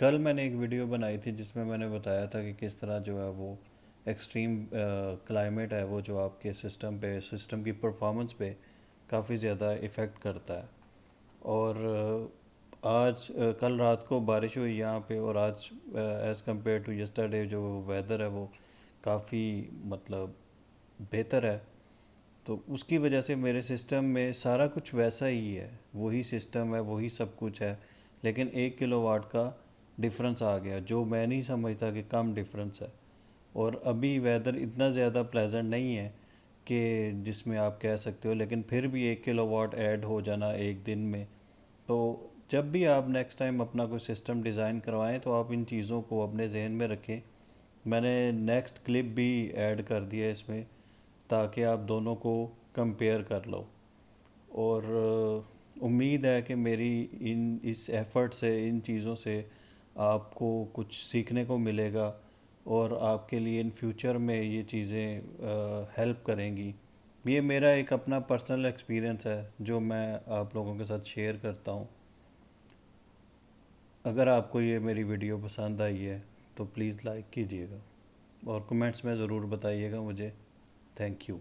कल मैंने एक वीडियो बनाई थी जिसमें मैंने बताया था कि किस तरह जो है वो एक्सट्रीम क्लाइमेट है वो जो आपके सिस्टम पे सिस्टम की परफॉर्मेंस पे काफ़ी ज़्यादा इफ़ेक्ट करता है। और कल रात को बारिश हुई यहाँ पे, और आज एज़ कम्पेयर टू यस्टरडे जो वेदर है वो काफ़ी मतलब बेहतर है। तो उसकी वजह से मेरे सिस्टम में सारा कुछ वैसा ही है, वही सिस्टम है, वही सब कुछ है, लेकिन 1 किलोवाट का डिफरेंस आ गया जो मैं नहीं समझता कि कम डिफरेंस है। और अभी वेदर इतना ज़्यादा प्लेजेंट नहीं है कि जिसमें आप कह सकते हो, लेकिन फिर भी 1 किलोवाट ऐड हो जाना एक दिन में। तो जब भी आप नेक्स्ट टाइम अपना कोई सिस्टम डिज़ाइन करवाएं तो आप इन चीज़ों को अपने जहन में रखें। मैंने नेक्स्ट क्लिप भी ऐड कर दिया है इसमें, ताकि आप दोनों को कंपेयर कर लो। और उम्मीद है कि मेरी इन इस एफ़र्ट से, इन चीज़ों से आपको कुछ सीखने को मिलेगा, और आपके लिए इन फ्यूचर में ये चीज़ें हेल्प करेंगी। ये मेरा एक अपना पर्सनल एक्सपीरियंस है जो मैं आप लोगों के साथ शेयर करता हूँ। अगर आपको ये मेरी वीडियो पसंद आई है तो प्लीज़ लाइक कीजिएगा और कमेंट्स में ज़रूर बताइएगा मुझे। Thank you.